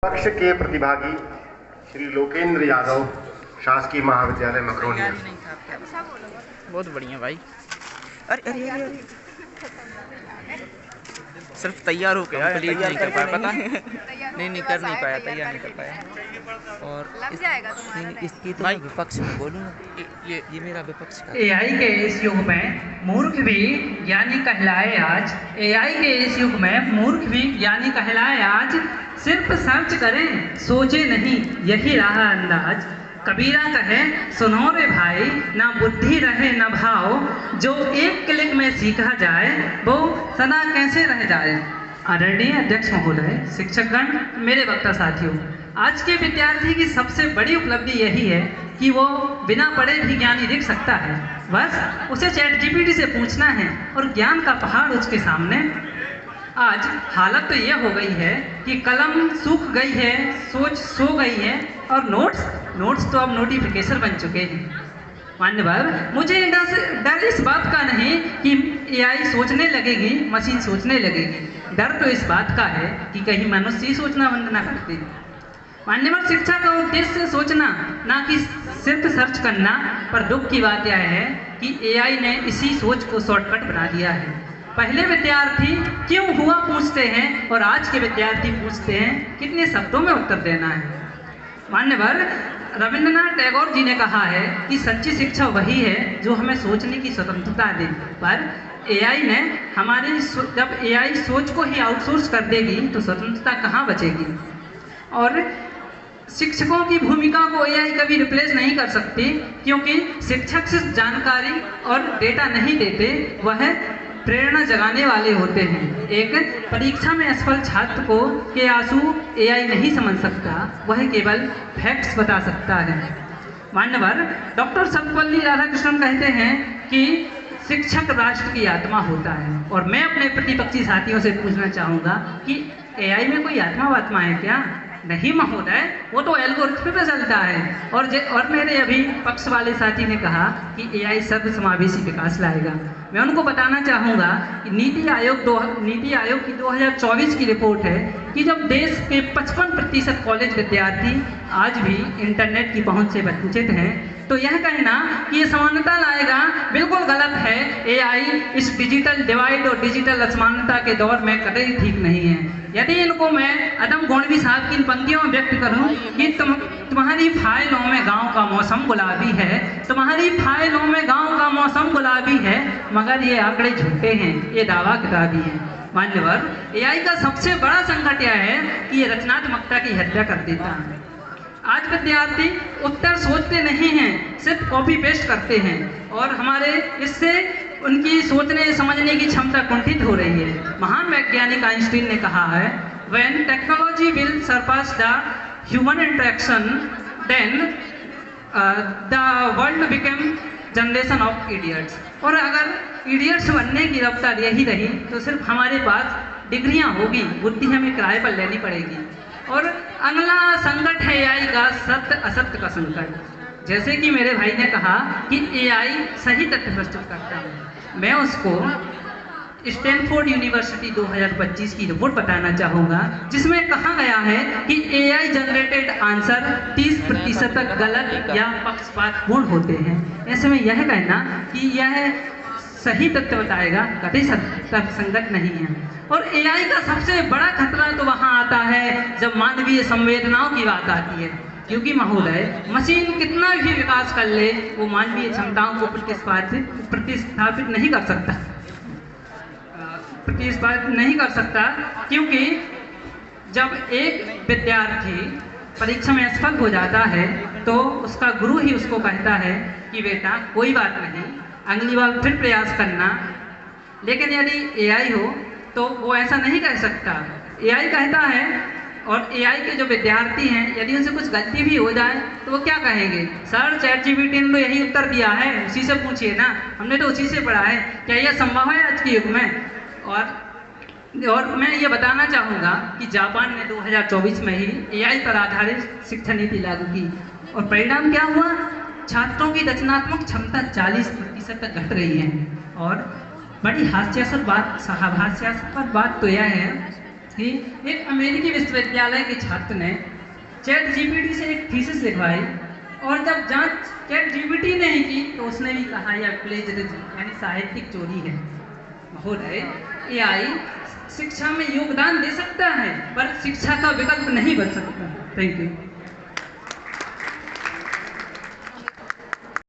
पक्ष के प्रतिभागी श्री लोकेंद्र यादव, शासकीय महाविद्यालय मकरोनिया। बहुत बढ़िया भाई। अरे अरे अरे सिर्फ तैयार हो गया, तैयार नहीं कर पाया, पता नहीं कर नहीं पाया, तैयार नहीं कर पाया। और इसकी तो मैं विपक्ष में बोलूँगा, ये मेरा विपक्ष का। एआई के इस युग में मूर्ख भी ज्ञानी कहलाए आज। एआई के इस युग में मूर्ख भी ज्ञानी कहलाए आज। सिर्फ सर्च करें, सोचे नहीं, यही रहा अंदाज। कबीरा कहे सुनो रे भाई, ना बुद्धि रहे न भाव, जो एक क्लिक में सीखा जाए वो सदा कैसे रह जाए। आदरणीय अध्यक्ष महोदय, शिक्षकगण, मेरे वक्ता साथियों, आज के विद्यार्थी की सबसे बड़ी उपलब्धि यही है कि वो बिना पढ़े भी ज्ञानी दिख सकता है। बस उसे चैट जीपीटी से पूछना है और ज्ञान का पहाड़ उसके सामने। आज हालत तो ये हो गई है कि कलम सूख गई है, सोच सो गई है और नोट्स तो अब नोटिफिकेशन बन चुके हैं। मान्यवर, मुझे डर इस बात का नहीं कि एआई सोचने लगेगी, मशीन सोचने लगेगी। डर तो इस बात का है कि कहीं मनुष्य ही सोचना बंद ना कर दे। मान्यवर, शिक्षा का उद्देश्य सोचना, ना कि सिर्फ सर्च करना। पर दुख की बात यह है कि एआई ने इसी सोच को शॉर्टकट बना दिया है। पहले विद्यार्थी क्यों हुआ पूछते हैं और आज के विद्यार्थी पूछते हैं कितने शब्दों में उत्तर देना है। मान्यवर, रविंद्रनाथ टैगोर जी ने कहा है कि सच्ची शिक्षा वही है जो हमें सोचने की स्वतंत्रता दे। पर एआई ने जब एआई सोच को ही आउटसोर्स कर देगी तो स्वतंत्रता कहाँ बचेगी। और शिक्षकों की भूमिका को एआई कभी रिप्लेस नहीं कर सकती, क्योंकि शिक्षक सिर्फ जानकारी और डेटा नहीं देते, वह प्रेरणा जगाने वाले होते हैं। एक परीक्षा में असफल छात्र को के आंसू एआई नहीं समझ सकता, वह केवल फैक्ट्स बता सकता है। मान्यवर, डॉक्टर सर्वपल्ली राधाकृष्णन कहते हैं कि शिक्षक राष्ट्र की आत्मा होता है। और मैं अपने प्रतिपक्षी साथियों से पूछना चाहूँगा कि एआई में कोई आत्मा वात्मा है क्या? नहीं महोदय, वो तो एल्गोरिथम पे चलता है। और मेरे अभी पक्ष वाले साथी ने कहा कि एआई सर्वसमावेशी विकास लाएगा। मैं उनको बताना चाहूँगा कि नीति आयोग की 2024 की रिपोर्ट है कि जब देश के 55% कॉलेज विद्यार्थी आज भी इंटरनेट की पहुँच से वंचित हैं, तो यह कहना कि ये समानता लाएगा बिल्कुल गलत है। एआई इस डिजिटल डिवाइड और डिजिटल असमानता के दौर में कतई ठीक नहीं है। यदि इनको मैं अदम गौड़वी साहब की इन पंक्तियों में व्यक्त करूं कि तुम्हारी फाइलों में गांव का मौसम गुलाबी है, तुम्हारी फाइलों में गांव का मौसम गुलाबी है, मगर ये आंकड़े झूठे हैं, ये दावा किताबी है। मान्यवर, एआई का सबसे बड़ा संकट यह है कि ये रचनात्मकता की हत्या कर देता है। आज विद्यार्थी उत्तर सोचते नहीं हैं, सिर्फ कॉपी पेस्ट करते हैं और हमारे इससे उनकी सोचने समझने की क्षमता कुंठित हो रही है। महान वैज्ञानिक आइंस्टीन ने कहा है, When technology will surpass the human interaction, then the world became generation of idiots। और अगर इडियट्स बनने की रफ्तार यही रही तो सिर्फ हमारे पास डिग्रियां होगी, बुद्धि हमें किराए पर लेनी पड़ेगी। और अगला संकट है एआई का सत्य असत्य का संकट। जैसे कि मेरे भाई ने कहा कि एआई सही तथ्य प्रस्तुत करता है, मैं उसको स्टैनफोर्ड यूनिवर्सिटी 2025 की रिपोर्ट बताना चाहूँगा, जिसमें कहा गया है कि एआई जनरेटेड आंसर 30% तक गलत या पक्षपातपूर्ण होते हैं। ऐसे में यह कहना कि यह सही तथ्य बताएगा कभी संगत नहीं है। और एआई का सबसे बड़ा खतरा तो वहाँ आता है जब मानवीय संवेदनाओं की बात आती है, क्योंकि महोदय, मशीन कितना भी विकास कर ले, वो मानवीय क्षमताओं को प्रतिस्थापित नहीं कर सकता, क्योंकि जब एक विद्यार्थी परीक्षा में असफल हो जाता है तो उसका गुरु ही उसको कहता है कि बेटा कोई बात नहीं, अगली बार फिर प्रयास करना। लेकिन यदि एआई हो तो वो ऐसा नहीं कह सकता। एआई कहता है, और एआई के जो विद्यार्थी हैं यदि उनसे कुछ गलती भी हो जाए तो वो क्या कहेंगे? सर चैट जीपीटी ने तो यही उत्तर दिया है, उसी से पूछिए ना, हमने तो उसी से पढ़ा है। क्या यह संभव है आज के युग में? और मैं ये बताना चाहूँगा कि जापान ने 2024 में ही एआई पर आधारित शिक्षा नीति लागू की और परिणाम क्या हुआ? छात्रों की रचनात्मक क्षमता 40% तक घट रही है। और बड़ी हास्यास्पद बात तो यह है कि एक अमेरिकी विश्वविद्यालय के छात्र ने चैट जीपीटी से एक थीसिस लिखवाई और जब जांच चैट जीपीटी ने ही की तो उसने भी कहा यह प्लेजरिज्म यानी साहित्यिक चोरी है। महोदय, एआई शिक्षा में योगदान दे सकता है पर शिक्षा का विकल्प नहीं बन सकता। Thank you.